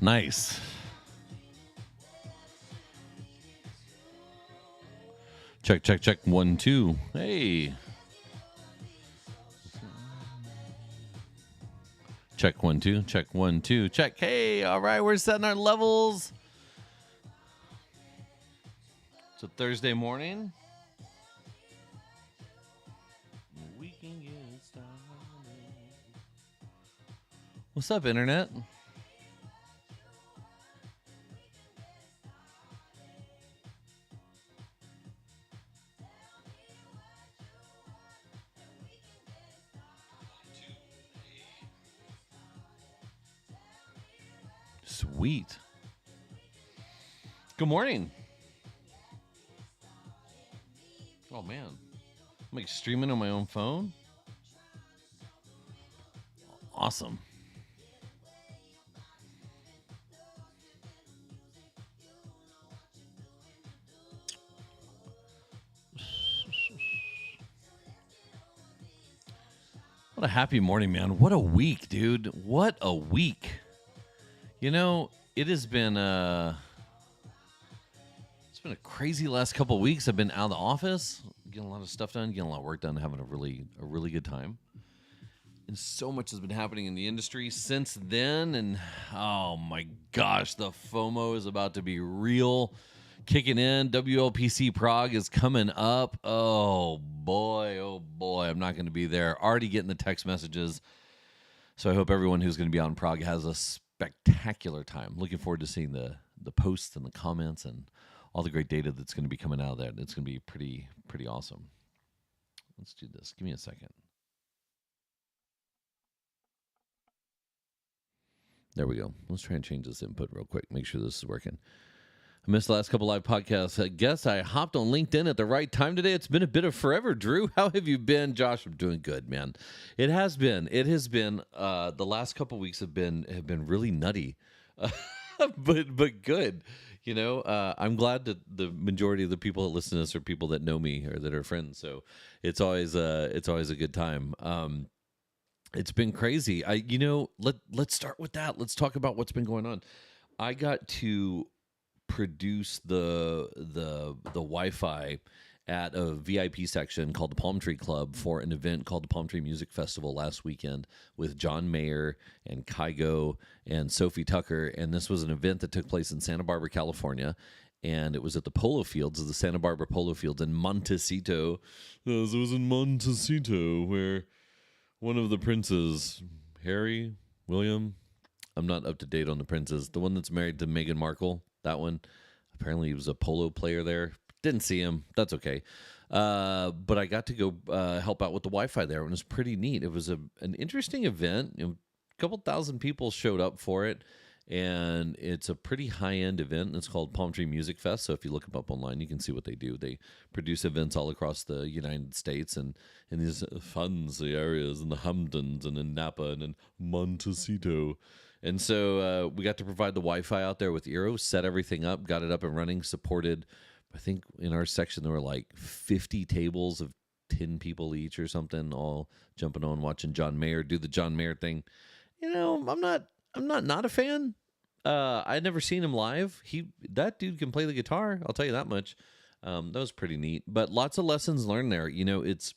Nice. Check, check, check. 1, 2. Hey. Check 1, 2. Check 1, 2. Check. Hey, all right. We're setting our levels. It's a Thursday morning. We can get started. What's up, Internet? Sweet. Good morning. Oh, man. I'm like streaming on my own phone. Awesome. What a happy morning, man. What a week, dude. What a week. You know, it has been it's been a crazy last couple of weeks. I've been out of the office, getting a lot of stuff done, getting a lot of work done, having a really good time. And so much has been happening in the industry since then, and oh my gosh, the FOMO is about to be real. Kicking in. WLPC Prague is coming up. Oh boy, I'm not going to be there. Already getting the text messages. So I hope everyone who's going to be out in Prague has a spectacular time. Looking forward to seeing the posts and the comments and all the great data that's going to be coming out of that. It's going to be pretty awesome. Let's do this. Give me a second. There we go. Let's try and change this input real quick. Make sure this is working. I missed the last couple live podcasts. I guess I hopped on LinkedIn at the right time today. It's been a bit of forever. Drew, how have you been? Josh, I'm doing good, man. It has been. The last couple weeks have been really nutty, but good. You know, I'm glad that the majority of the people that listen to us are people that know me or that are friends. So it's always a good time. It's been crazy. Let's start with that. Let's talk about what's been going on. I got to produce the Wi-Fi at a VIP section called the Palm Tree Club for an event called the Palm Tree Music Festival last weekend with John Mayer and Kygo and Sophie Tucker. And this was an event that took place in Santa Barbara, California. And it was at the polo fields of the Santa Barbara Polo Fields in Montecito. It was in Montecito where one of the princes, Harry, William, I'm not up to date on the princes. The one that's married to Meghan Markle, that one. Apparently he was a polo player there. Didn't see him. That's okay. But I got to go help out with the Wi-Fi there, and it was pretty neat. It was an interesting event. A couple thousand people showed up for it, and it's a pretty high-end event. It's called Palm Tree Music Fest, so if you look them up online, you can see what they do. They produce events all across the United States and in these fancy areas in the Hamptons and in Napa and in Montecito. And so we got to provide the Wi-Fi out there with Eero, set everything up, got it up and running, supported, I think in our section there were like 50 tables of 10 people each or something, all jumping on, watching John Mayer do the John Mayer thing. You know, I'm not a fan. I'd never seen him live. That dude can play the guitar, I'll tell you that much. That was pretty neat. But lots of lessons learned there. You know, it's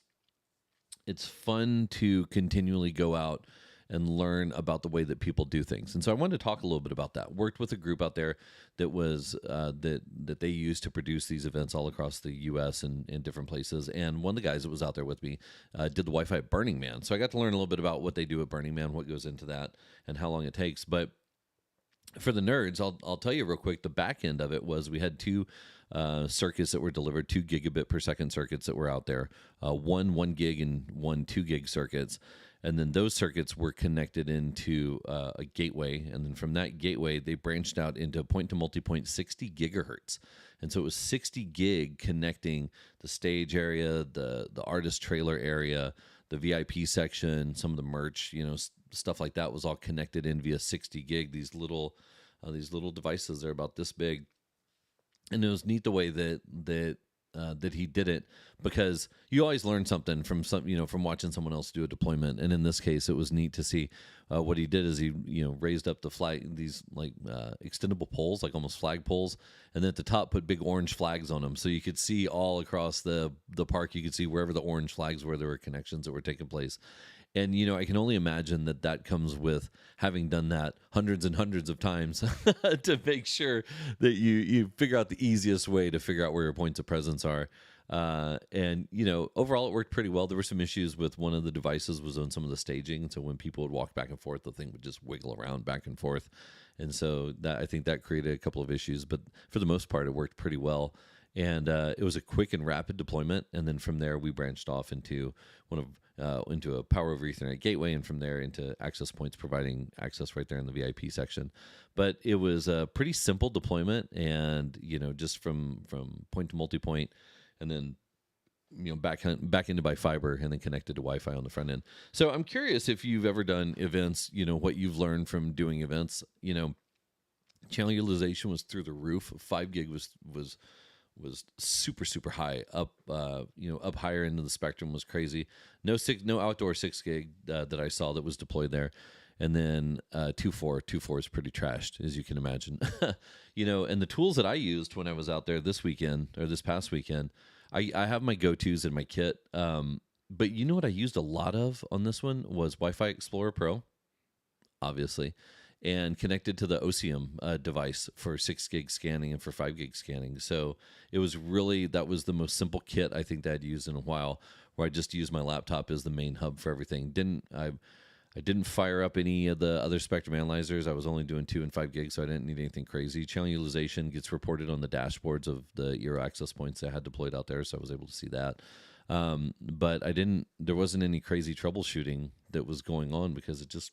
fun to continually go out and learn about the way that people do things. And so I wanted to talk a little bit about that. Worked with a group out there that was that they used to produce these events all across the U.S. and in different places. And one of the guys that was out there with me did the Wi-Fi at Burning Man. So I got to learn a little bit about what they do at Burning Man, what goes into that, and how long it takes. But for the nerds, I'll tell you real quick, the back end of it was we had two circuits that were delivered, 2 gigabit per second circuits that were out there, one 1 gig and one 2 gig circuits. And then those circuits were connected into a gateway. And then from that gateway, they branched out into point-to-multipoint 60 gigahertz. And so it was 60 gig connecting the stage area, the artist trailer area, the VIP section, some of the merch, you know, stuff like that was all connected in via 60 gig. These little devices, they're about this big. And it was neat the way that that he did it, because you always learn something from from watching someone else do a deployment. And in this case, it was neat to see what he did is he raised up the flag, these like extendable poles, like almost flag poles, and then at the top put big orange flags on them, so you could see all across the park. You could see wherever the orange flags were, there were connections that were taking place. And, I can only imagine that comes with having done that hundreds and hundreds of times to make sure that you figure out the easiest way to figure out where your points of presence are. And, overall it worked pretty well. There were some issues with one of the devices was on some of the staging. And so when people would walk back and forth, the thing would just wiggle around back and forth. And so I think that created a couple of issues. But for the most part, it worked pretty well. And it was a quick and rapid deployment. And then from there, we branched off into into a power over Ethernet gateway, and from there into access points, providing access right there in the VIP section. But it was a pretty simple deployment, and just from point to multipoint, and then back into by fiber, and then connected to Wi-Fi on the front end. So I'm curious if you've ever done events. What you've learned from doing events. Channel utilization was through the roof. 5 gig was super high up. Up higher into the spectrum was crazy. No outdoor 6 gig that I saw that was deployed there. And then 2.4 is pretty trashed, as you can imagine. And the tools that I used when I was out there this past weekend, I have my go-tos in my kit. But what I used a lot of on this one was Wi-Fi Explorer Pro, obviously, and connected to the OCM device for 6 gig scanning and for 5 gig scanning. So it was that was the most simple kit I think that I'd used in a while, where I just used my laptop as the main hub for everything. I didn't fire up any of the other spectrum analyzers. I was only doing 2 and 5 gigs, so I didn't need anything crazy. Channel utilization gets reported on the dashboards of the Eero access points I had deployed out there, so I was able to see that. But there wasn't any crazy troubleshooting that was going on, because it just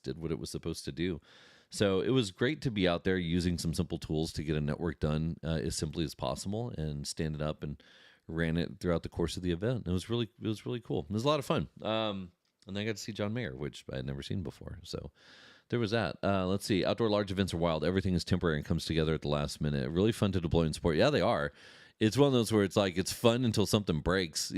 did what it was supposed to do. So it was great to be out there using some simple tools to get a network done as simply as possible, and stand it up and ran it throughout the course of the event. It was really cool. It was a lot of fun. And then I got to see John Mayer, which I had never seen before. So there was that. Let's see. Outdoor large events are wild. Everything is temporary and comes together at the last minute. Really fun to deploy and support. Yeah, they are. It's one of those where it's like, it's fun until something breaks.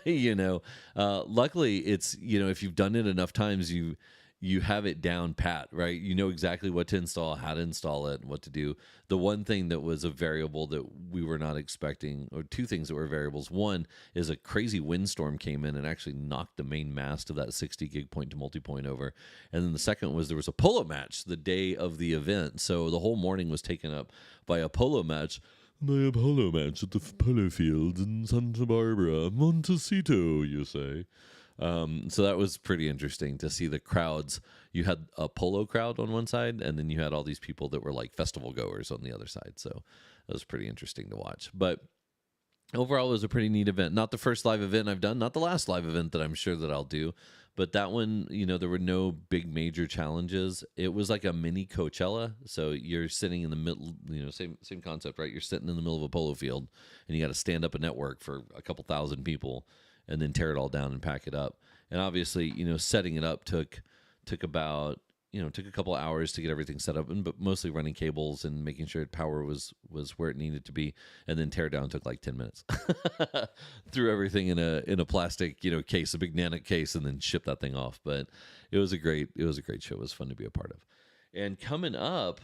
Luckily it's, if you've done it enough times, you have it down pat, right? You know exactly what to install, how to install it, and what to do. The one thing that was a variable that we were not expecting, or two things that were variables. One is a crazy windstorm came in and actually knocked the main mast of that 60 gig point to multipoint over. And then the second was there was a polo match the day of the event. So the whole morning was taken up by a polo match. By a polo match at the polo fields in Santa Barbara, Montecito, you say. So that was pretty interesting to see the crowds. You had a polo crowd on one side, and then you had all these people that were like festival goers on the other side. So that was pretty interesting to watch. But overall, it was a pretty neat event. Not the first live event I've done, not the last live event that I'm sure that I'll do. But that one, there were no big major challenges. It was like a mini Coachella. So you're sitting in the middle, same concept, right? You're sitting in the middle of a polo field, and you got to stand up a network for a couple thousand people, and then tear it all down and pack it up. And obviously, setting it up took about, took a couple hours to get everything set up, but mostly running cables and making sure power was where it needed to be. And then tear down took like 10 minutes. Threw everything in a plastic, case, a big nanic case, and then shipped that thing off. But it was a great show. It was fun to be a part of. And coming up,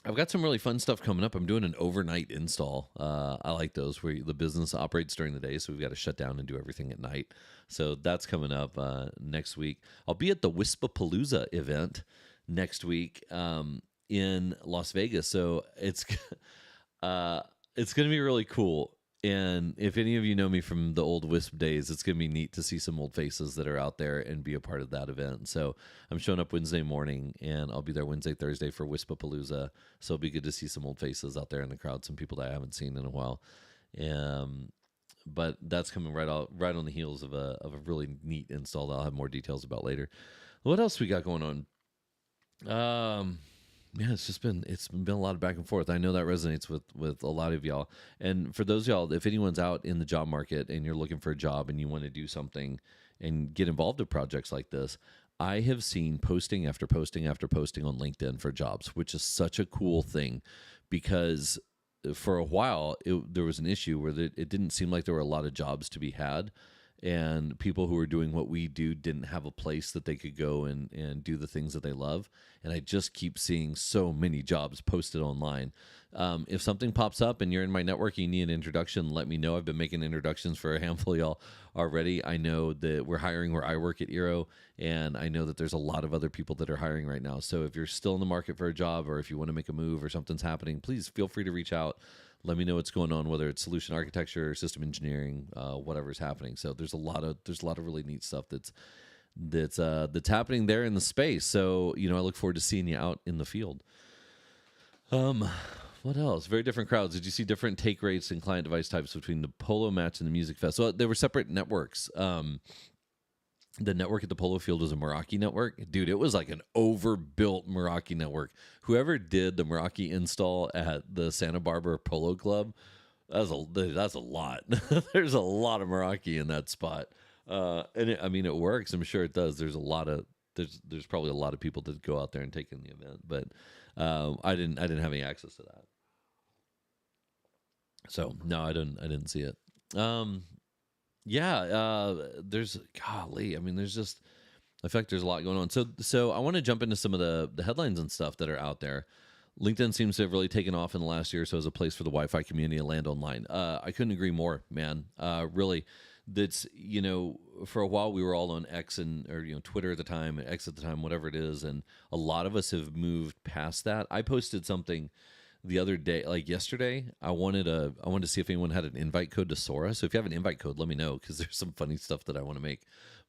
I've got some really fun stuff coming up. I'm doing an overnight install. I like those where the business operates during the day, so we've got to shut down and do everything at night. So that's coming up next week. I'll be at the Wispapalooza event next week in Las Vegas. So it's going to be really cool. And if any of you know me from the old Wisp days, it's going to be neat to see some old faces that are out there and be a part of that event. So I'm showing up Wednesday morning, and I'll be there Wednesday, Thursday for Wispapalooza. So it'll be good to see some old faces out there in the crowd, some people that I haven't seen in a while. But that's coming right on the heels of a really neat install that I'll have more details about later. What else we got going on? Yeah, it's been a lot of back and forth. I know that resonates with a lot of y'all. And for those of y'all, if anyone's out in the job market and you're looking for a job and you want to do something and get involved in projects like this, I have seen posting after posting after posting on LinkedIn for jobs, which is such a cool thing, because for a while, there was an issue where it didn't seem like there were a lot of jobs to be had, and people who were doing what we do didn't have a place that they could go and do the things that they love. And I just keep seeing so many jobs posted online. If something pops up and you're in my network, you need an introduction, let me know. I've been making introductions for a handful of y'all already. I know that we're hiring where I work at Eero, and I know that there's a lot of other people that are hiring right now. So if you're still in the market for a job, or if you want to make a move or something's happening, please feel free to reach out. Let me know what's going on, whether it's solution architecture, system engineering, whatever's happening. So there's a lot of really neat stuff that's happening there in the space. So I look forward to seeing you out in the field. What else? Very different crowds. Did you see different take rates and client device types between the Polo match and the Music Fest? So they were separate networks. The network at the Polo Field was a Meraki network. Dude, it was like an overbuilt Meraki network. Whoever did the Meraki install at the Santa Barbara Polo Club, that's a lot. There's a lot of Meraki in that spot. And it works. I'm sure it does. There's probably a lot of people that go out there and take in the event, but I didn't have any access to that. So no, I didn't see it. There's golly. There's just, I feel like there's a lot going on. So I want to jump into some of the headlines and stuff that are out there. LinkedIn seems to have really taken off in the last year or so as a place for the Wi-Fi community to land online. I couldn't agree more, man. Really, that's, for a while we were all on X or Twitter at the time, X at the time, whatever it is, and a lot of us have moved past that. I posted something the other day, like yesterday. I wanted to see if anyone had an invite code to Sora. So if you have an invite code, let me know, because there's some funny stuff that I want to make.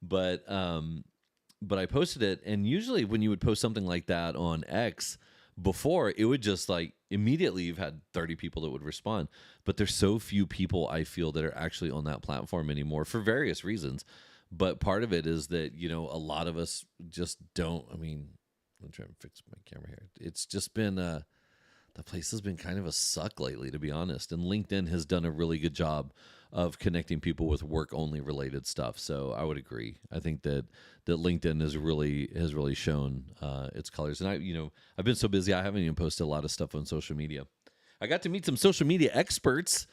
But I posted it, and usually when you would post something like that on X before, it would just like immediately you've had 30 people that would respond. But there's so few people, I feel, that are actually on that platform anymore for various reasons. But part of it is that, a lot of us just don't. I'm trying to fix my camera here. It's just been the place has been kind of a suck lately, to be honest. And LinkedIn has done a really good job of connecting people with work-only related stuff. So I would agree. I think that LinkedIn has really shown its colors. And I've been so busy, I haven't even posted a lot of stuff on social media. I got to meet some social media experts,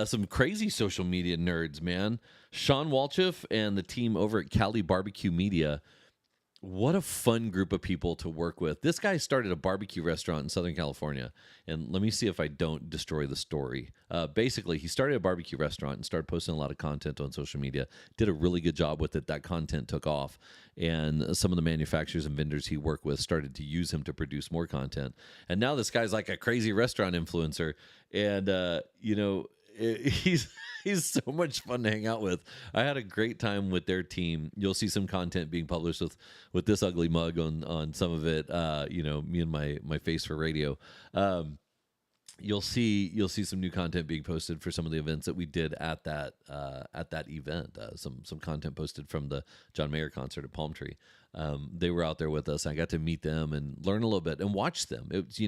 some crazy social media nerds, man. Sean Walchef and the team over at Cali Barbecue Media. What a fun group of people to work with. This guy started a barbecue restaurant in Southern California. And let me see if I don't destroy the story. Basically, he started a barbecue restaurant and started posting a lot of content on social media. Did a really good job with it. That content took off. And some of the manufacturers and vendors he worked with started to use him to produce more content. And now this guy's like a crazy restaurant influencer. And, he's so much fun to hang out with. I had a great time with their team. You'll see some content being published with this ugly mug on some of it. Me and my face for radio. You'll see some new content being posted for some of the events that we did at that event. Some content posted from the John Mayer concert at Palm Tree. They were out there with us. I got to meet them and learn a little bit and watch them. It's,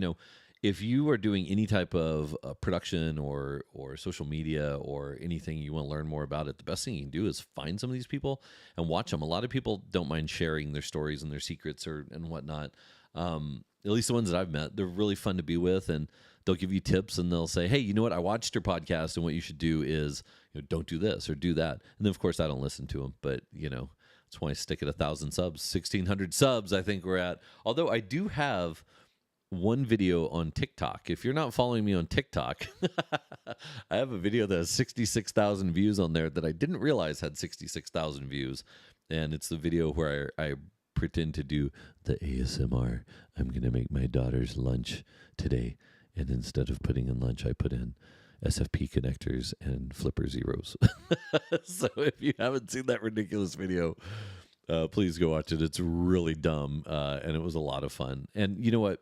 if you are doing any type of production or social media or anything, you want to learn more about it, the best thing you can do is find some of these people and watch them. A lot of people don't mind sharing their stories and their secrets and whatnot. At least the ones that I've met, they're really fun to be with, and they'll give you tips, and they'll say, hey, you know what? I watched your podcast, and what you should do is don't do this or do that. And then, of course, I don't listen to them, but, that's why I stick at 1,000 subs, 1,600 subs I think we're at. Although I do have one video on TikTok. If you're not following me on TikTok, I have a video that has 66,000 views on there that I didn't realize had 66,000 views. And it's the video where I pretend to do the ASMR. I'm going to make my daughter's lunch today. And instead of putting in lunch, I put in SFP connectors and flipper zeros. So if you haven't seen that ridiculous video, please go watch it. It's really dumb. And it was a lot of fun. And you know what?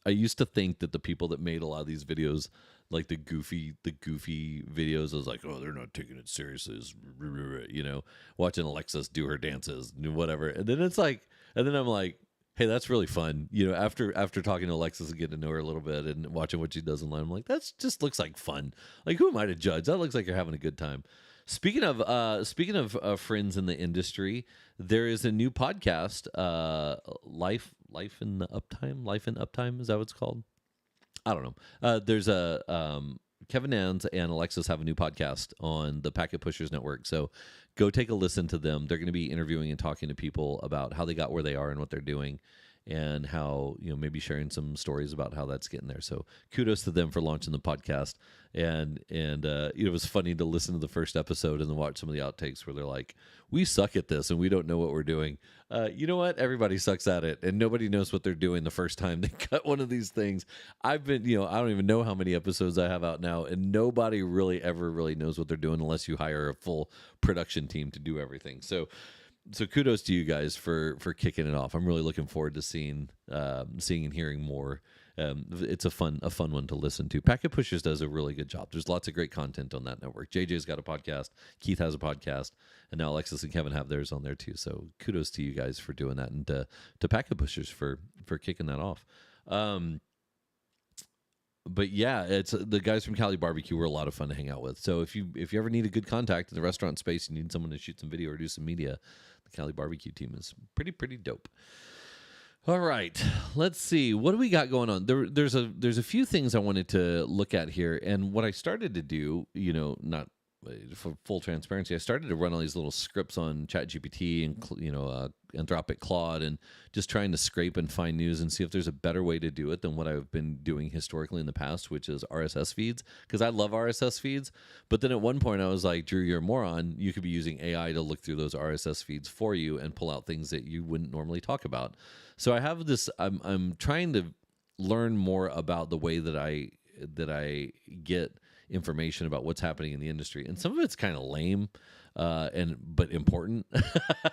I used to think that the people that made a lot of these videos, like the goofy videos, I was like, oh, they're not taking it seriously. It's, watching Alexis do her dances and whatever. And then I'm like, hey, that's really fun. After talking to Alexis and getting to know her a little bit and watching what she does online, I'm like, that just looks like fun. Like, who am I to judge? That looks like you're having a good time. Speaking of friends in the industry, there is a new podcast, Life in Uptime. Is that what it's called? I don't know. There's a Kevin Nans and Alexis have a new podcast on the Packet Pushers Network. So go take a listen to them. They're going to be interviewing and talking to people about how they got where they are and what they're doing, and how, maybe sharing some stories about how that's getting there. So kudos to them for launching the podcast. And it was funny to listen to the first episode and then watch some of the outtakes where they're like, we suck at this and we don't know what we're doing. You know what? Everybody sucks at it, and nobody knows what they're doing the first time they cut one of these things. I've been, I don't even know how many episodes I have out now, and nobody really ever really knows what they're doing unless you hire a full production team to do everything. So kudos to you guys for kicking it off. I'm really looking forward to seeing and hearing more. It's a fun one to listen to. Packet Pushers does a really good job. There's lots of great content on that network. JJ's got a podcast. Keith has a podcast. And now Alexis and Kevin have theirs on there too. So kudos to you guys for doing that, and to Packet Pushers for kicking that off. But yeah, it's the guys from Cali Barbecue were a lot of fun to hang out with. So if you ever need a good contact in the restaurant space, you need someone to shoot some video or do some media, the Cali Barbecue team is pretty dope. All right, let's see. What do we got going on? There's a few things I wanted to look at here, and what I started to do, not for full transparency, I started to run all these little scripts on ChatGPT and Anthropic Claude, and just trying to scrape and find news and see if there's a better way to do it than what I've been doing historically in the past, which is RSS feeds, because I love RSS feeds. But then at one point I was like, Drew, you're a moron. You could be using AI to look through those RSS feeds for you and pull out things that you wouldn't normally talk about. So I have this. I'm trying to learn more about the way that I get information about what's happening in the industry, and some of it's kind of lame, but important.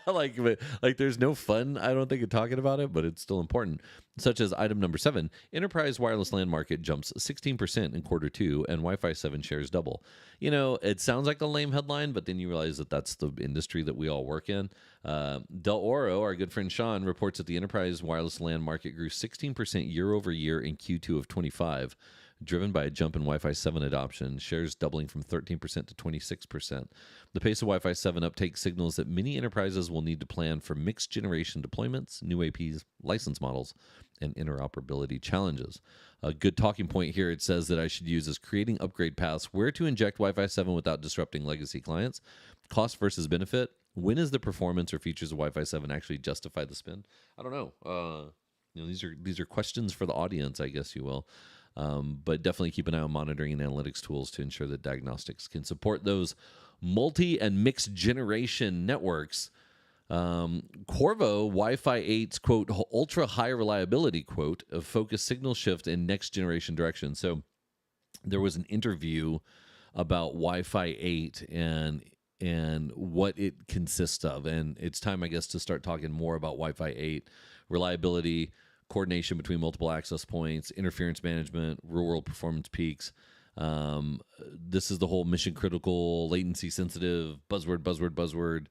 like there's no fun, I don't think, in talking about it, but it's still important. Such as item number 7: enterprise wireless LAN market jumps 16% in quarter 2, and Wi-Fi 7 shares double. It sounds like a lame headline, but then you realize that that's the industry that we all work in. Del Oro, our good friend Sean, reports that the enterprise wireless LAN market grew 16% year over year in Q2 of 25. Driven by a jump in Wi-Fi 7 adoption, shares doubling from 13% to 26%. The pace of Wi-Fi 7 uptake signals that many enterprises will need to plan for mixed generation deployments, new APs, license models, and interoperability challenges. A good talking point here, it says that I should use, is creating upgrade paths, where to inject Wi-Fi 7 without disrupting legacy clients, cost versus benefit, when is the performance or features of Wi-Fi 7 actually justify the spend? I don't know. These are questions for the audience, I guess you will. But definitely keep an eye on monitoring and analytics tools to ensure that diagnostics can support those multi and mixed generation networks. Qorvo Wi-Fi 8's, quote, ultra high reliability, quote, of focus signal shift in next generation direction. So there was an interview about Wi-Fi 8 and what it consists of. And it's time, I guess, to start talking more about Wi-Fi 8, reliability, coordination between multiple access points, interference management, real-world performance peaks. This is the whole mission-critical, latency-sensitive, buzzword,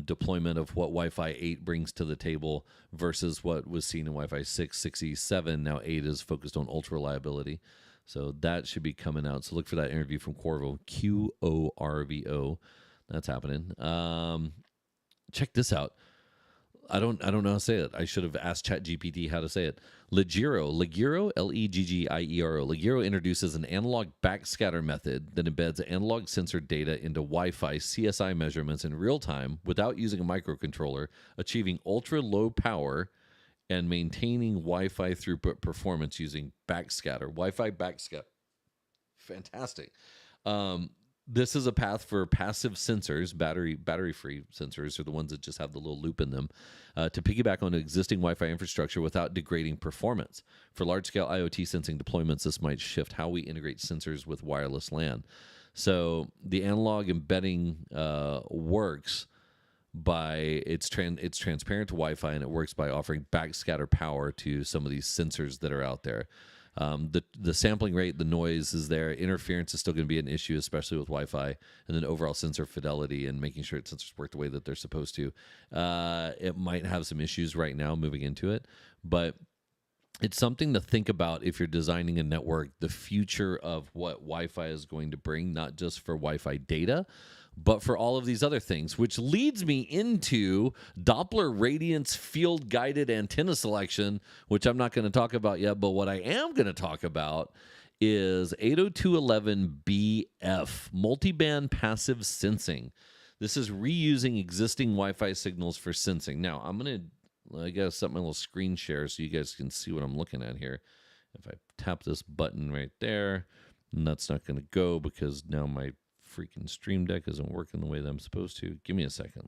deployment of what Wi-Fi 8 brings to the table versus what was seen in Wi-Fi 6, 6E, 7. Now 8 is focused on ultra-reliability. So that should be coming out. So look for that interview from Qorvo, Qorvo. That's happening. Check this out. I don't know how to say it. I should have asked ChatGPT how to say it. Legiro, Leggiero. Legiro introduces an analog backscatter method that embeds analog sensor data into Wi-Fi CSI measurements in real time without using a microcontroller, achieving ultra low power and maintaining Wi-Fi throughput performance using backscatter. Wi-Fi backscatter. Fantastic. This is a path for passive sensors, battery-free sensors, are the ones that just have the little loop in them, to piggyback on existing Wi-Fi infrastructure without degrading performance. For large-scale IoT sensing deployments, this might shift how we integrate sensors with wireless LAN. So the analog embedding works by it's transparent to Wi-Fi, and it works by offering backscatter power to some of these sensors that are out there. The sampling rate, the noise is there. Interference is still going to be an issue, especially with Wi-Fi, and then overall sensor fidelity and making sure sensors work the way that they're supposed to. It might have some issues right now moving into it, but it's something to think about if you're designing a network, the future of what Wi-Fi is going to bring, not just for Wi-Fi data, but for all of these other things, which leads me into Doppler radiance field-guided antenna selection, which I'm not going to talk about yet, but what I am going to talk about is 802.11bf, multiband passive sensing. This is reusing existing Wi-Fi signals for sensing. Now, I got to set my little screen share so you guys can see what I'm looking at here. If I tap this button right there, and that's not going to go because now my freaking Stream Deck isn't working the way that I'm supposed to. Give me a second.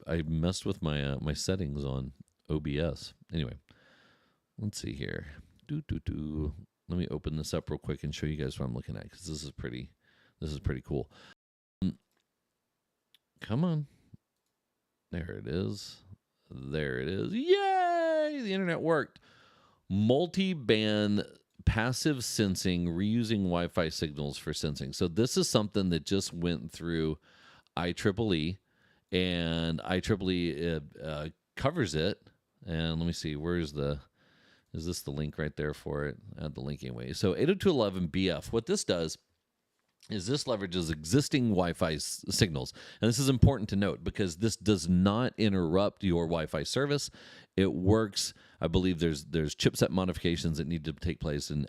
I messed with my my settings on OBS. Anyway, let's see here. Let me open this up real quick and show you guys what I'm looking at because this is pretty cool. Come on. There it is. Yay! The internet worked. Multi-band passive sensing, reusing Wi-Fi signals for sensing. So this is something that just went through IEEE, and IEEE covers it. And let me see, is this the link right there for it? Add the link anyway. So 802.11bf, what this does is this leverages existing Wi-Fi signals. And this is important to note because this does not interrupt your Wi-Fi service. It works. I believe there's chipset modifications that need to take place and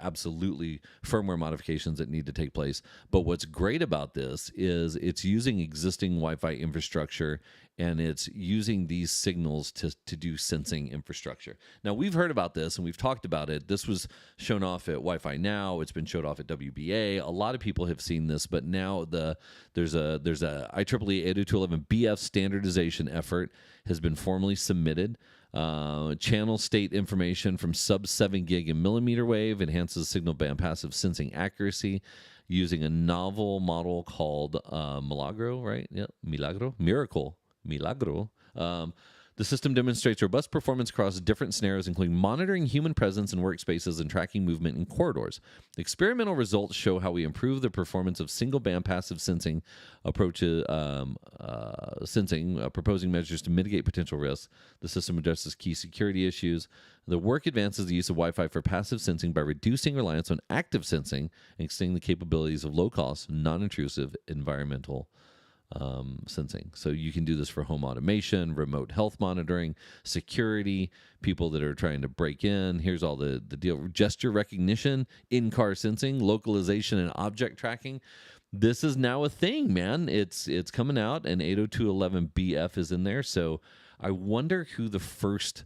absolutely firmware modifications that need to take place. But what's great about this is it's using existing Wi-Fi infrastructure and it's using these signals to do sensing infrastructure. Now, we've heard about this and we've talked about it. This was shown off at Wi-Fi Now. It's been showed off at WBA. A lot of people have seen this, but now there's a IEEE 802.11bf standardization effort has been formally submitted. Channel state information from sub 7 gig and millimeter wave enhances signal band passive sensing accuracy using a novel model called Milagro, right? Yeah, Milagro. The system demonstrates robust performance across different scenarios, including monitoring human presence in workspaces and tracking movement in corridors. Experimental results show how we improve the performance of single-band passive sensing approaches, proposing measures to mitigate potential risks. The system addresses key security issues. The work advances the use of Wi-Fi for passive sensing by reducing reliance on active sensing and extending the capabilities of low-cost, non-intrusive environmental sensing. So you can do this for home automation, remote health monitoring, security, people that are trying to break in. Here's all the deal. Gesture recognition, in-car sensing, localization, and object tracking. This is now a thing, man. It's coming out, and 802.11bf is in there. So I wonder who the first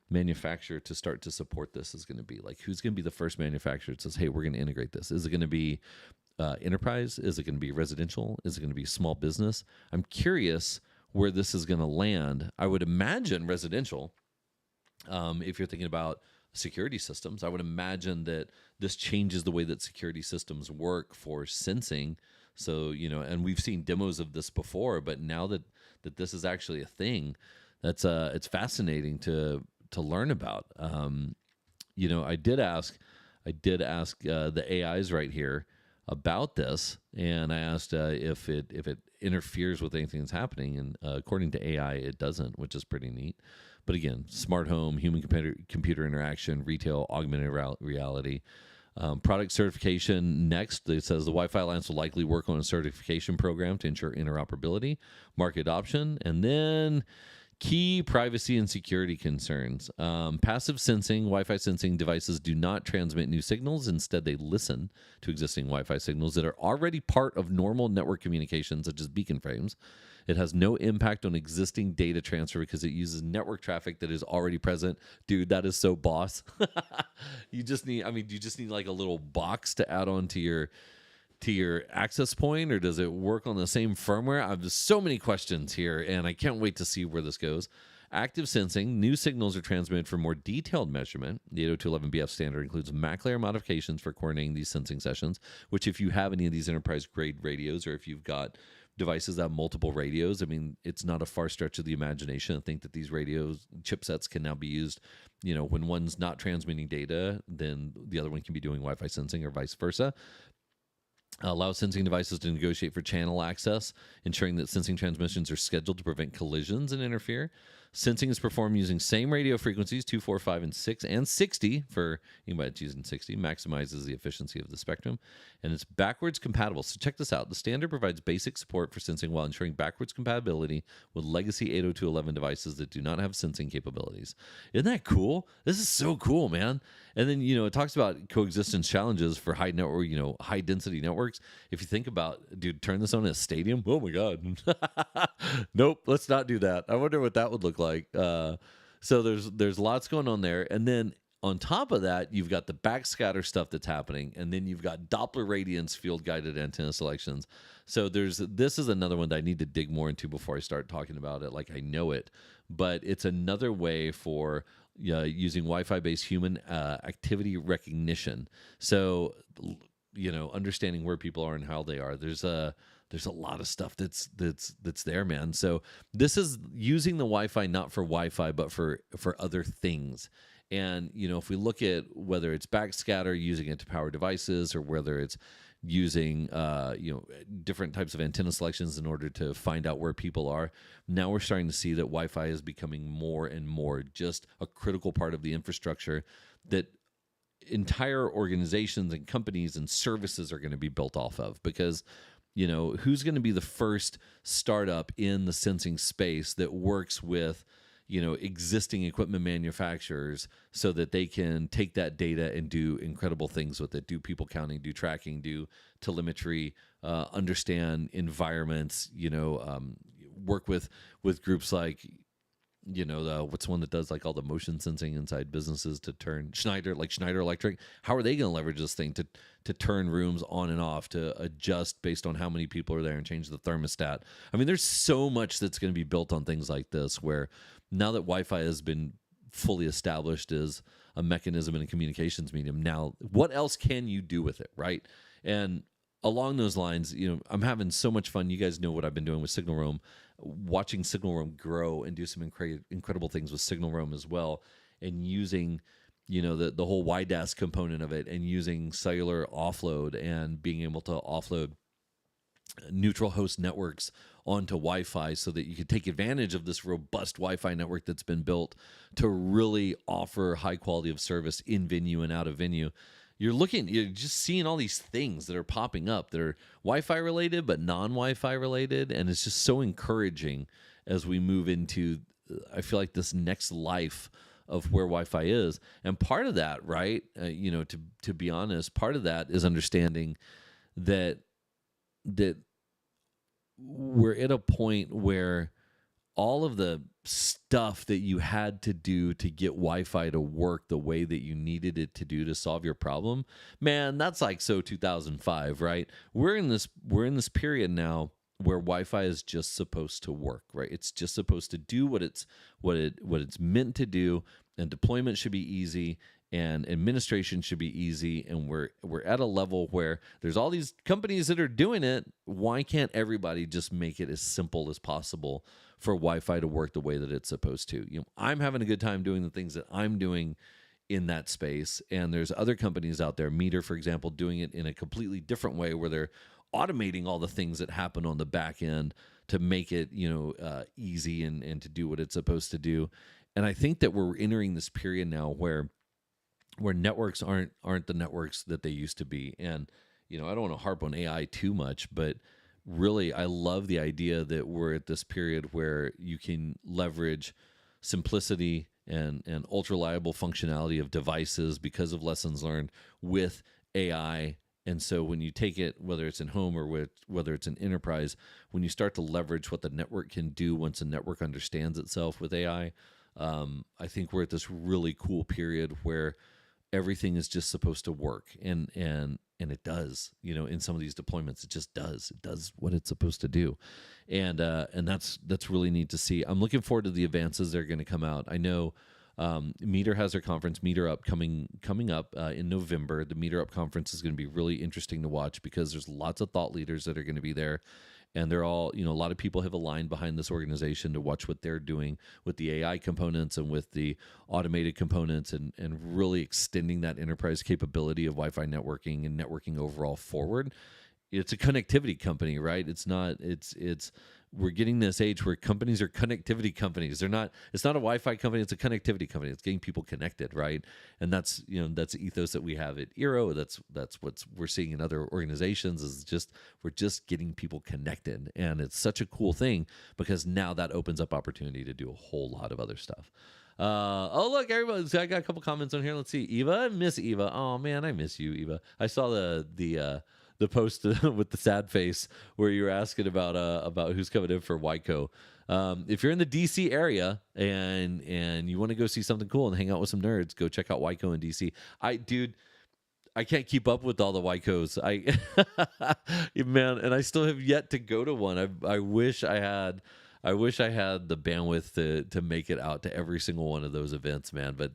manufacturer to start to support this is going to be. Like, who's going to be the first manufacturer that says, hey, we're going to integrate this? Is it going to be enterprise? Is it going to be residential? Is it going to be small business? I'm curious where this is going to land. I would imagine residential. If you're thinking about security systems, I would imagine that this changes the way that security systems work for sensing. So, and we've seen demos of this before, but now that this is actually a thing, it's fascinating to learn about. I did ask the AIs right here about this, and I asked if it interferes with anything that's happening, and according to AI, it doesn't, which is pretty neat. But again, smart home, human computer interaction, retail, augmented reality, product certification. Next, it says the Wi-Fi Alliance will likely work on a certification program to ensure interoperability, market adoption, and then key privacy and security concerns. Passive sensing, Wi-Fi sensing devices do not transmit new signals. Instead, they listen to existing Wi-Fi signals that are already part of normal network communication, such as beacon frames. It has no impact on existing data transfer because it uses network traffic that is already present. Dude, that is so boss. You just need like a little box to add on to your access point, or does it work on the same firmware? I have so many questions here, and I can't wait to see where this goes. Active sensing, new signals are transmitted for more detailed measurement. The 802.11bf standard includes MAC layer modifications for coordinating these sensing sessions, which if you have any of these enterprise-grade radios, or if you've got devices that have multiple radios, I mean, it's not a far stretch of the imagination to think that these radios, chipsets can now be used, when one's not transmitting data, then the other one can be doing Wi-Fi sensing or vice versa. Allow sensing devices to negotiate for channel access, ensuring that sensing transmissions are scheduled to prevent collisions and interfere. Sensing is performed using same radio frequencies, 2, 4, 5, and 6, and 60 for anybody that's using 60, maximizes the efficiency of the spectrum, and it's backwards compatible. So check this out. The standard provides basic support for sensing while ensuring backwards compatibility with legacy 802.11 devices that do not have sensing capabilities. Isn't that cool? This is so cool, man. And then, it talks about coexistence challenges for high network, high density networks. If you think about, dude, turn this on in a stadium. Oh my God. Nope, let's not do that. I wonder what that would look like. So there's lots going on there. And then on top of that, you've got the backscatter stuff that's happening. And then you've got Doppler radiance field guided antenna selections. So this is another one that I need to dig more into before I start talking about it like I know it. But it's another way for using Wi-Fi based human activity recognition. So, understanding where people are and how they are. There's a lot of stuff that's there, man. So this is using the Wi-Fi not for Wi-Fi but for other things. And if we look at whether it's backscatter, using it to power devices, or whether it's using different types of antenna selections in order to find out where people are, now we're starting to see that Wi-Fi is becoming more and more just a critical part of the infrastructure that entire organizations and companies and services are going to be built off of. Because who's going to be the first startup in the sensing space that works with existing equipment manufacturers so that they can take that data and do incredible things with it, do people counting, do tracking, do telemetry, understand environments, work with groups like, what's one that does like all the motion sensing inside businesses to turn Schneider Electric. How are they going to leverage this thing to turn rooms on and off, to adjust based on how many people are there and change the thermostat? I mean, there's so much that's going to be built on things like this, where now that Wi-Fi has been fully established as a mechanism and a communications medium, now what else can you do with it, right? And along those lines, I'm having so much fun. You guys know what I've been doing with Signal Roam, watching Signal Roam grow and do some incredible things with Signal Roam as well, and using the whole YDAS component of it, and using cellular offload and being able to offload neutral host networks onto Wi-Fi so that you could take advantage of this robust Wi-Fi network that's been built to really offer high quality of service in venue and out of venue. You're just seeing all these things that are popping up that are Wi-Fi related but non-Wi-Fi related, and it's just so encouraging as we move into, I feel like, this next life of where Wi-Fi is. And part of that, right, to be honest, part of that is understanding that we're at a point where all of the stuff that you had to do to get Wi-Fi to work the way that you needed it to do to solve your problem, man, that's like so 2005, right? We're in this period now where Wi-Fi is just supposed to work, right? It's just supposed to do what it's meant to do, and deployment should be easy, and administration should be easy, and we're at a level where there's all these companies that are doing it. Why can't everybody just make it as simple as possible for Wi-Fi to work the way that it's supposed to? I'm having a good time doing the things that I'm doing in that space, and there's other companies out there, Meter, for example, doing it in a completely different way, where they're automating all the things that happen on the back end to make it easy and to do what it's supposed to do. And I think that we're entering this period now where networks aren't the networks that they used to be. And I don't want to harp on AI too much, but really I love the idea that we're at this period where you can leverage simplicity and ultra reliable functionality of devices because of lessons learned with AI. And so when you take it, whether it's in home or whether it's in enterprise, when you start to leverage what the network can do once a network understands itself with AI, I think we're at this really cool period where everything is just supposed to work, and it does. In some of these deployments, it just does. It does what it's supposed to do, and that's really neat to see. I'm looking forward to the advances that are going to come out. I know Meter has their conference, Meter Up, coming up in November. The Meter Up conference is going to be really interesting to watch because there's lots of thought leaders that are going to be there. And they're all, a lot of people have aligned behind this organization to watch what they're doing with the AI components and with the automated components, and really extending that enterprise capability of Wi-Fi networking and networking overall forward. It's a connectivity company, right? It's we're getting this age where companies are connectivity companies. It's not a Wi-Fi company, it's a connectivity company. It's getting people connected, right? And that's the ethos that we have at Eero. That's what we're seeing in other organizations, is just we're just getting people connected. And it's such a cool thing because now that opens up opportunity to do a whole lot of other stuff. Oh, look, everybody, I got a couple comments on here. Let's see. Eva, I miss Eva. Oh man, I miss you, Eva. I saw the post with the sad face where you were asking about who's coming in for Wyco. If you're in the DC area and you want to go see something cool and hang out with some nerds, go check out Wyco in DC. I can't keep up with all the Wycos. Man, and I still have yet to go to one. I wish I had the bandwidth to make it out to every single one of those events, man. But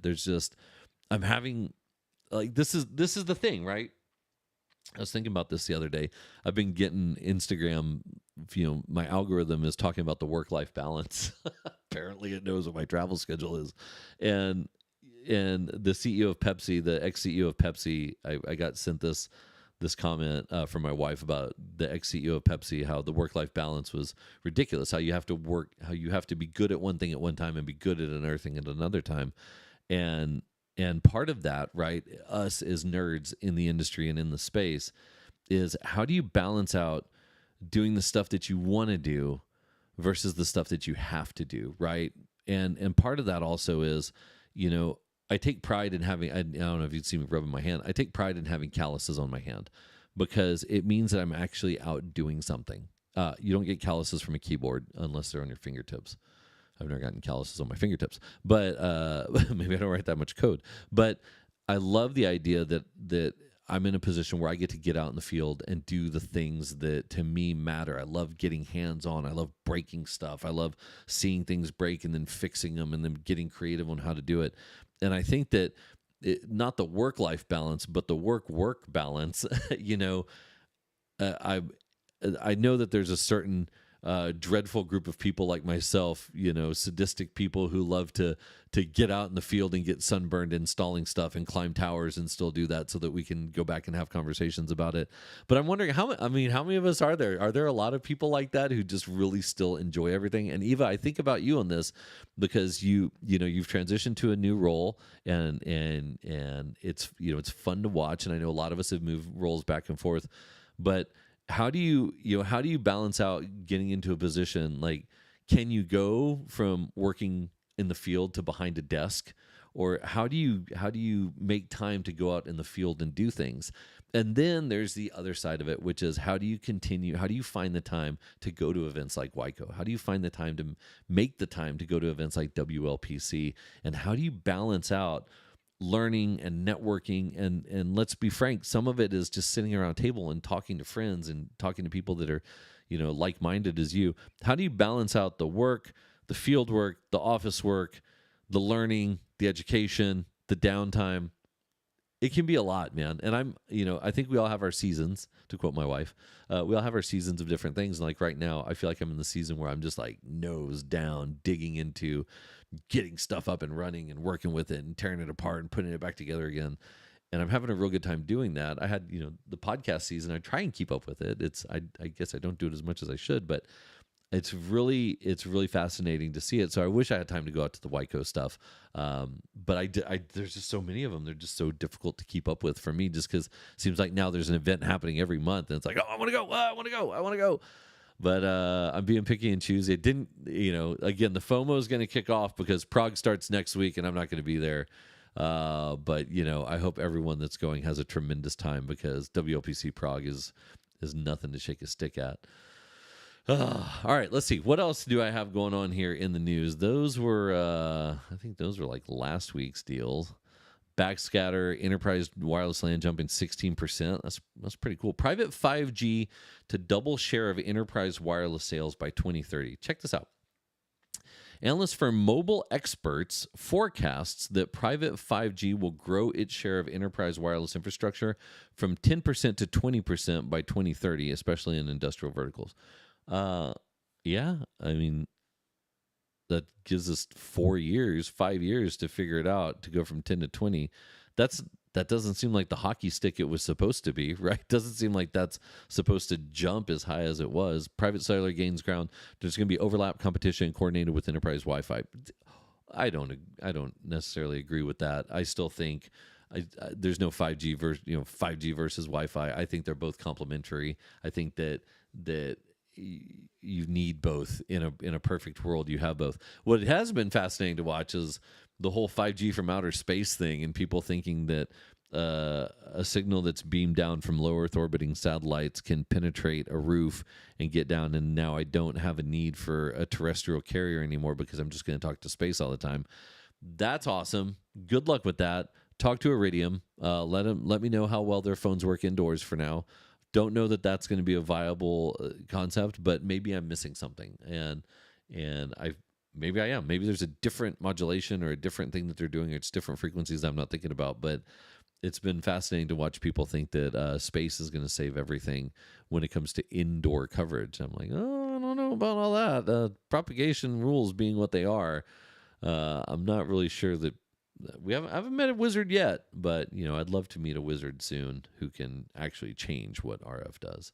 I'm having, like, this is the thing, right? I was thinking about this the other day. I've been getting Instagram, my algorithm is talking about the work-life balance. Apparently it knows what my travel schedule is. And the CEO of Pepsi, the ex-CEO of Pepsi, I got sent this comment from my wife about the ex-CEO of Pepsi, how the work-life balance was ridiculous, how you have to be good at one thing at one time and be good at another thing at another time. And part of that, right, us as nerds in the industry and in the space, is how do you balance out doing the stuff that you want to do versus the stuff that you have to do, right? And part of that also is, I take pride in having, I don't know if you'd see me rubbing my hand, I take pride in having calluses on my hand because it means that I'm actually out doing something. You don't get calluses from a keyboard unless they're on your fingertips. I've never gotten calluses on my fingertips, but maybe I don't write that much code. But I love the idea that I'm in a position where I get to get out in the field and do the things that to me matter. I love getting hands-on. I love breaking stuff. I love seeing things break and then fixing them and then getting creative on how to do it. And I think that not the work-life balance, but the work-work balance, I know that there's a certain dreadful group of people like myself, sadistic people who love to get out in the field and get sunburned installing stuff and climb towers and still do that so that we can go back and have conversations about it. But I'm wondering how many of us are there? Are there a lot of people like that who just really still enjoy everything? And Eva, I think about you on this because you've transitioned to a new role and it's fun to watch. And I know a lot of us have moved roles back and forth, but how do you balance out getting into a position, like, can you go from working in the field to behind a desk, or how do you make time to go out in the field and do things? And then there's the other side of it, which is how do you find the time to go to events like Wyco? How do you find the time to make the time to go to events like WLPC? And how do you balance out learning and networking, and let's be frank, some of it is just sitting around a table and talking to friends and talking to people that are, like-minded as you. How do you balance out the work, the field work, the office work, the learning, the education, the downtime? It can be a lot, man. And I think we all have our seasons, to quote my wife. We all have our seasons of different things. And like right now, I feel like I'm in the season where I'm just like nose down, digging into getting stuff up and running and working with it and tearing it apart and putting it back together again. And I'm having a real good time doing that. I had, the podcast season. I try and keep up with it. I guess I don't do it as much as I should, but it's really fascinating to see it. So I wish I had time to go out to the Wyco stuff. But there's just so many of them. They're just so difficult to keep up with for me, just because it seems like now there's an event happening every month and it's like, oh, I want to go. But I'm being picky and choosy. It didn't, again, the FOMO is going to kick off because Prague starts next week and I'm not going to be there. But I hope everyone that's going has a tremendous time because WLPC Prague is nothing to shake a stick at. All right, let's see. What else do I have going on here in the news? Those were, I think those were like last week's deals. Backscatter, enterprise wireless LAN jumping 16%. That's pretty cool. Private 5G to double share of enterprise wireless sales by 2030. Check this out. Analyst firm Mobile Experts forecasts that private 5G will grow its share of enterprise wireless infrastructure from 10% to 20% by 2030, especially in industrial verticals. Yeah, I mean, that gives us 5 years to figure it out, to go from 10 to 20. that doesn't seem like the hockey stick it was supposed to be, right? Doesn't seem like that's supposed to jump as high as it was. Private cellular gains ground. There's going to be overlap competition coordinated with enterprise Wi-Fi. I don't necessarily agree with that. I still think there's no 5G versus 5G versus Wi-Fi. I think they're both complementary. I think that you need both in a perfect world. You have both. What has been fascinating to watch is the whole 5G from outer space thing, and people thinking that a signal that's beamed down from low Earth orbiting satellites can penetrate a roof and get down. And now I don't have a need for a terrestrial carrier anymore because I'm just going to talk to space all the time. That's awesome. Good luck with that. Talk to Iridium. Let me know how well their phones work indoors for now. Don't know that that's going to be a viable concept, but maybe I'm missing something, and maybe I am. Maybe there's a different modulation or a different thing that they're doing. Or it's different frequencies I'm not thinking about, but it's been fascinating to watch people think that space is going to save everything when it comes to indoor coverage. I'm like, oh, I don't know about all that. Propagation rules being what they are, I'm not really sure that. I haven't met a wizard yet, but I'd love to meet a wizard soon who can actually change what RF does.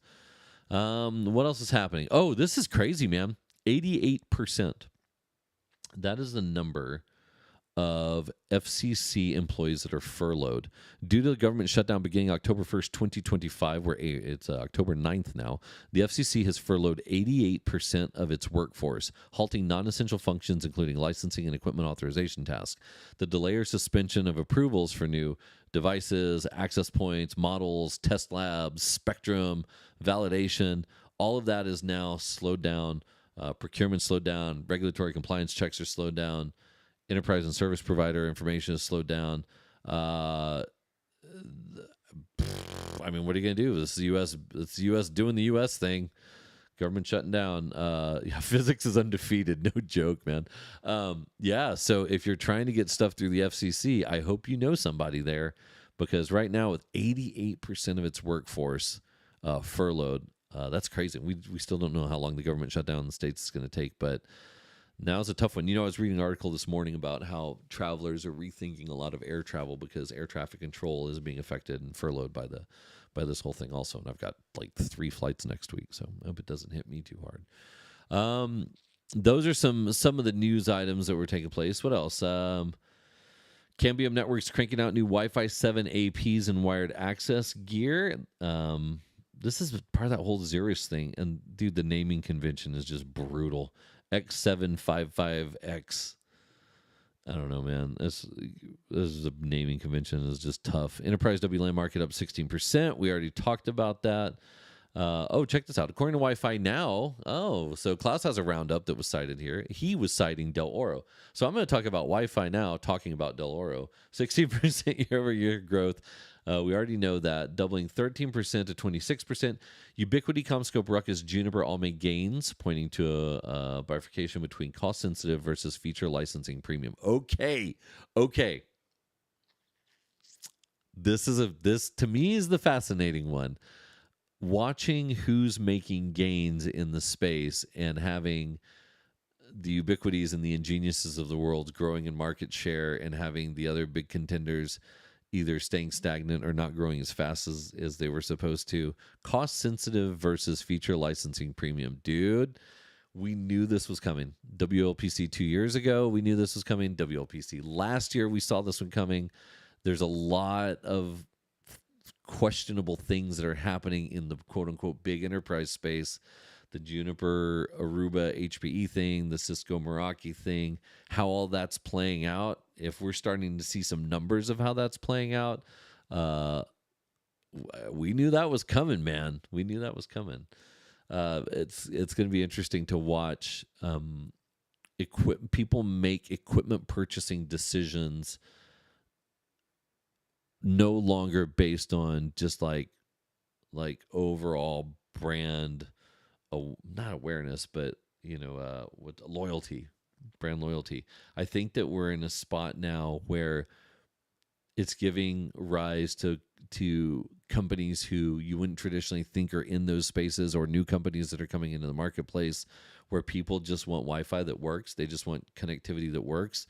What else is happening? Oh, this is crazy, man. 88%. That is the number of FCC employees that are furloughed due to the government shutdown beginning October 1st, 2025, where it's October 9th now. The FCC has furloughed 88% of its workforce, halting non-essential functions, including licensing and equipment authorization tasks. The delay or suspension of approvals for new devices, access points, models, test labs, spectrum, validation, all of that is now slowed down. Procurement slowed down. Regulatory compliance checks are slowed down. Enterprise and service provider information is slowed down. I mean, what are you going to do? This is U.S. It's the U.S. doing the U.S. thing. Government shutting down. Physics is undefeated. No joke, man. So if you're trying to get stuff through the FCC, I hope you know somebody there, because right now with 88% of its workforce furloughed, that's crazy. We still don't know how long the government shutdown in the States is going to take, but now's a tough one. I was reading an article this morning about how travelers are rethinking a lot of air travel because air traffic control is being affected and furloughed by this whole thing also. And I've got like 3 flights next week, so I hope it doesn't hit me too hard. Those are some of the news items that were taking place. What else? Cambium Networks cranking out new Wi-Fi 7 APs and wired access gear. This is part of that whole Xeris thing. And dude, the naming convention is just brutal. X755X. I don't know, man. This is a naming convention is just tough. Enterprise WLAN market up 16%. We already talked about that. Check this out. According to Wi-Fi Now, so Klaus has a roundup that was cited here. He was citing Del Oro. So I'm going to talk about Wi-Fi Now, talking about Del Oro. 16% year-over-year growth. We already know that, doubling 13% to 26%. Ubiquiti, CommScope, Ruckus, Juniper all make gains, pointing to a bifurcation between cost-sensitive versus feature licensing premium. Okay. This to me is the fascinating one. Watching who's making gains in the space and having the Ubiquities and the Ingeniuses of the world growing in market share and having the other big contenders either staying stagnant or not growing as fast as they were supposed to. Cost sensitive versus feature licensing premium. Dude, we knew this was coming. WLPC 2 years ago, we knew this was coming. WLPC last year, we saw this one coming. There's a lot of questionable things that are happening in the quote-unquote big enterprise space. The Juniper, Aruba, HPE thing, the Cisco Meraki thing, how all that's playing out. If we're starting to see some numbers of how that's playing out, we knew that was coming, man. We knew that was coming. It's going to be interesting to watch people make equipment purchasing decisions no longer based on just like overall brand, not awareness, but with loyalty, brand loyalty. I think that we're in a spot now where it's giving rise to companies who you wouldn't traditionally think are in those spaces, or new companies that are coming into the marketplace where people just want Wi-Fi that works. They just want connectivity that works.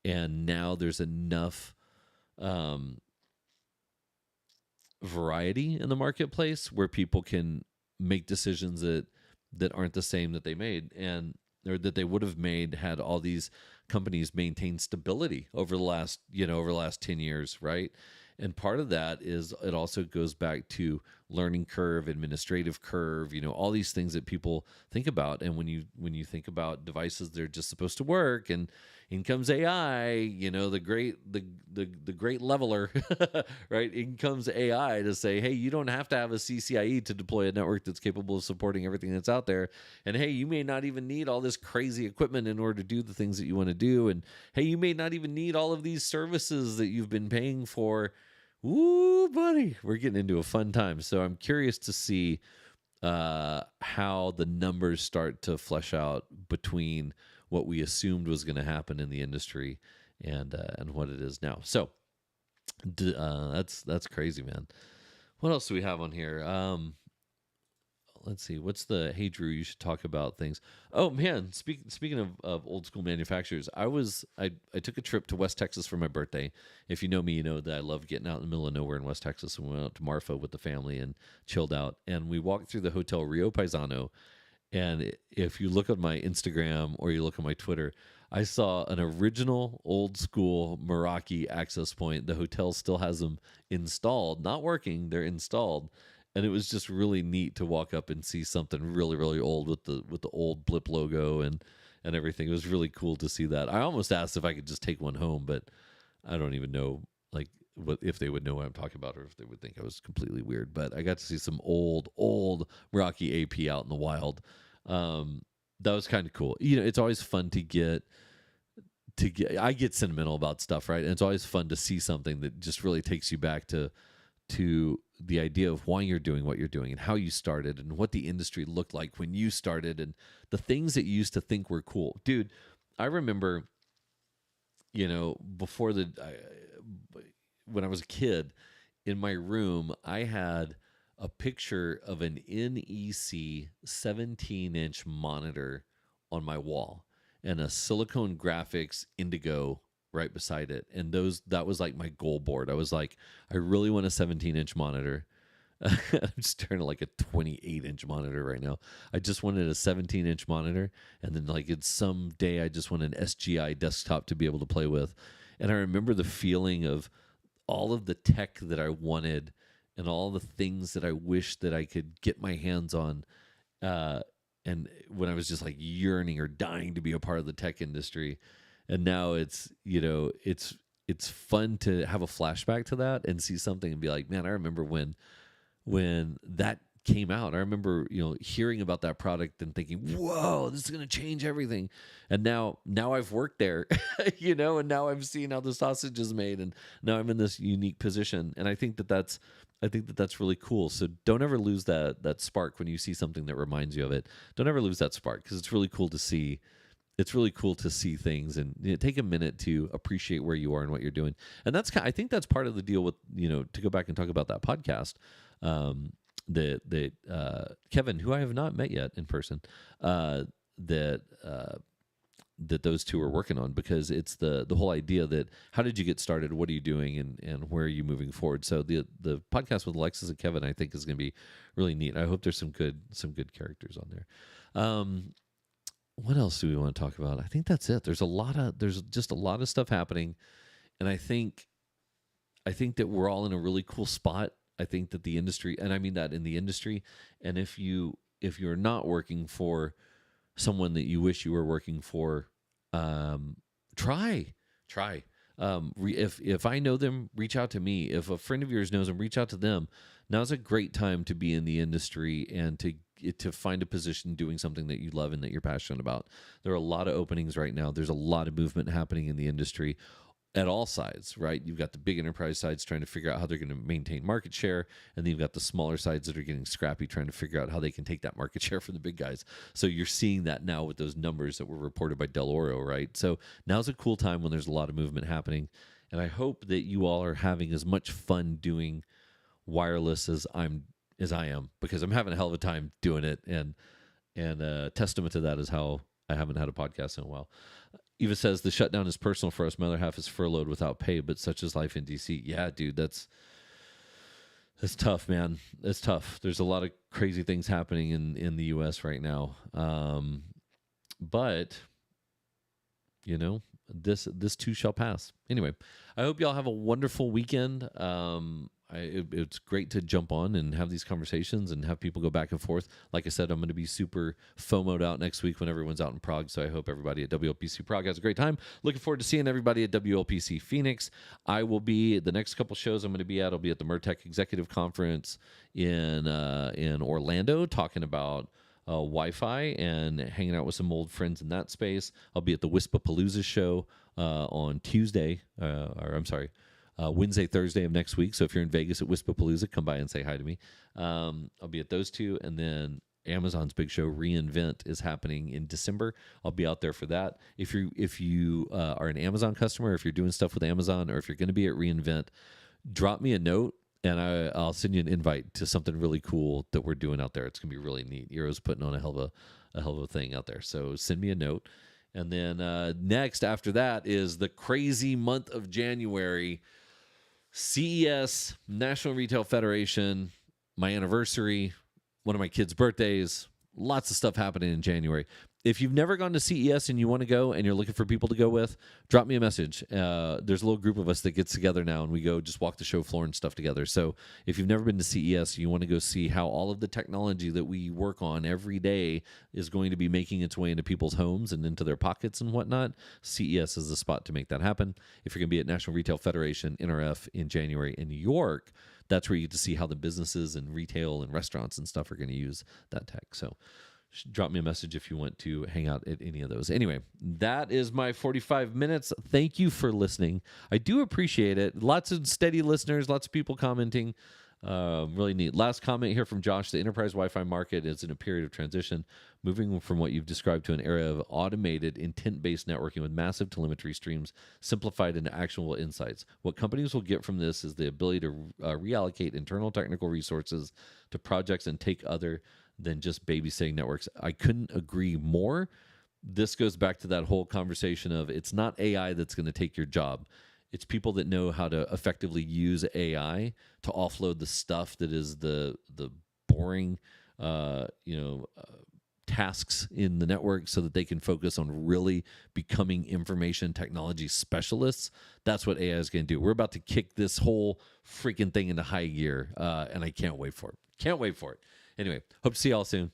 And now there's enough variety in the marketplace where people can make decisions that aren't the same that they made and or that they would have made had all these companies maintained stability over the last 10 years, right? And part of that is it also goes back to learning curve, administrative curve, all these things that people think about. And when you think about devices, they're just supposed to work, and in comes AI, the great leveler, right? In comes AI to say, hey, you don't have to have a CCIE to deploy a network that's capable of supporting everything that's out there. And hey, you may not even need all this crazy equipment in order to do the things that you want to do. And hey, you may not even need all of these services that you've been paying for. Ooh, buddy, we're getting into a fun time. So I'm curious to see how the numbers start to flesh out between what we assumed was going to happen in the industry and what it is now. So that's crazy, man. What else do we have on here? Let's see. What's the hey Drew? You should talk about things. Oh man, speaking of old school manufacturers, I took a trip to West Texas for my birthday. If you know me, you know that I love getting out in the middle of nowhere in West Texas. And we went out to Marfa with the family and chilled out. And we walked through the Hotel Rio Paisano. And if you look at my Instagram or you look at my Twitter, I saw an original old school Meraki access point. The hotel still has them installed, not working. They're installed. And it was just really neat to walk up and see something really, really old with the old blip logo and everything. It was really cool to see that. I almost asked if I could just take one home, but I don't even know if they would know what I'm talking about or if they would think I was completely weird. But I got to see some old Meraki AP out in the wild. That was kind of cool. It's always fun to get. I get sentimental about stuff, right? And it's always fun to see something that just really takes you back to the idea of why you're doing what you're doing and how you started and what the industry looked like when you started and the things that you used to think were cool. Dude, I remember, before when I was a kid, in my room, I had a picture of an NEC 17-inch monitor on my wall and a Silicon Graphics Indigo right beside it. And that was like my goal board. I was like, I really want a 17-inch monitor. I'm staring at like a 28-inch monitor right now. I just wanted a 17-inch monitor. And then it's someday I just want an SGI desktop to be able to play with. And I remember the feeling of all of the tech that I wanted and all the things that I wish that I could get my hands on. And when I was just like yearning or dying to be a part of the tech industry. And now it's fun to have a flashback to that and see something and be like, man, I remember when that came out. I remember, hearing about that product and thinking, whoa, this is going to change everything. And now I've worked there, and now I'm seeing how the sausage is made. And now I'm in this unique position. And I think that's really cool. So don't ever lose that spark when you see something that reminds you of it. Don't ever lose that spark because it's really cool to see. It's really cool to see things and take a minute to appreciate where you are and what you're doing. And I think that's part of the deal with, to go back and talk about that podcast, that Kevin, who I have not met yet in person, that those two are working on, because it's the whole idea that how did you get started? What are you doing? And where are you moving forward? So the podcast with Alexis and Kevin, I think, is going to be really neat. I hope there's some good characters on there. What else do we want to talk about? I think that's it. There's just a lot of stuff happening. And I think that we're all in a really cool spot. I think that the industry, and I mean that in the industry, and if you're not working for someone that you wish you were working for, try. If I know them, reach out to me. If a friend of yours knows them, reach out to them. Now's a great time to be in the industry and to find a position doing something that you love and that you're passionate about. There are a lot of openings right now. There's a lot of movement happening in the industry at all sides, right? You've got the big enterprise sides trying to figure out how they're going to maintain market share, and then you've got the smaller sides that are getting scrappy trying to figure out how they can take that market share from the big guys. So you're seeing that now with those numbers that were reported by Del Oro, right? So now's a cool time when there's a lot of movement happening, and I hope that you all are having as much fun doing wireless as I am, because I'm having a hell of a time doing it, and testament to that is how I haven't had a podcast in a while. Eva says the shutdown is personal for us. My other half is furloughed without pay, but such is life in DC. Yeah, dude, It's tough, man. It's tough. There's a lot of crazy things happening in the U.S. right now. But this too shall pass. Anyway, I hope y'all have a wonderful weekend. It's great to jump on and have these conversations and have people go back and forth. Like I said, I'm going to be super FOMO'd out next week when everyone's out in Prague. So I hope everybody at WLPC Prague has a great time. Looking forward to seeing everybody at WLPC Phoenix. I will be the next couple shows I'm going to be at. I'll be at the Mertech Executive Conference in Orlando, talking about Wi-Fi and hanging out with some old friends in that space. I'll be at the Wispapalooza show on Wednesday, Thursday of next week. So if you're in Vegas at Wispapalooza, come by and say hi to me. I'll be at those two. And then Amazon's big show, reInvent, is happening in December. I'll be out there for that. If you are an Amazon customer, if you're doing stuff with Amazon, or if you're going to be at reInvent, drop me a note. And I'll send you an invite to something really cool that we're doing out there. It's going to be really neat. Eero's putting on a hell of a thing out there. So send me a note. And then next after that is the crazy month of January. CES, National Retail Federation, my anniversary, one of my kids' birthdays, lots of stuff happening in January. If you've never gone to CES and you want to go and you're looking for people to go with, drop me a message. There's a little group of us that gets together now, and we go just walk the show floor and stuff together. So if you've never been to CES, you want to go see how all of the technology that we work on every day is going to be making its way into people's homes and into their pockets and whatnot, CES is the spot to make that happen. If you're going to be at National Retail Federation, NRF, in January in New York, that's where you get to see how the businesses and retail and restaurants and stuff are going to use that tech. So drop me a message if you want to hang out at any of those. Anyway, that is my 45 minutes. Thank you for listening. I do appreciate it. Lots of steady listeners, lots of people commenting. Really neat. Last comment here from Josh. The enterprise Wi-Fi market is in a period of transition, moving from what you've described to an era of automated, intent-based networking with massive telemetry streams simplified into actionable insights. What companies will get from this is the ability to reallocate internal technical resources to projects and take other than just babysitting networks. I couldn't agree more. This goes back to that whole conversation of it's not AI that's going to take your job. It's people that know how to effectively use AI to offload the stuff that is the boring, tasks in the network, so that they can focus on really becoming information technology specialists. That's what AI is going to do. We're about to kick this whole freaking thing into high gear, and I can't wait for it. Can't wait for it. Anyway, hope to see y'all soon.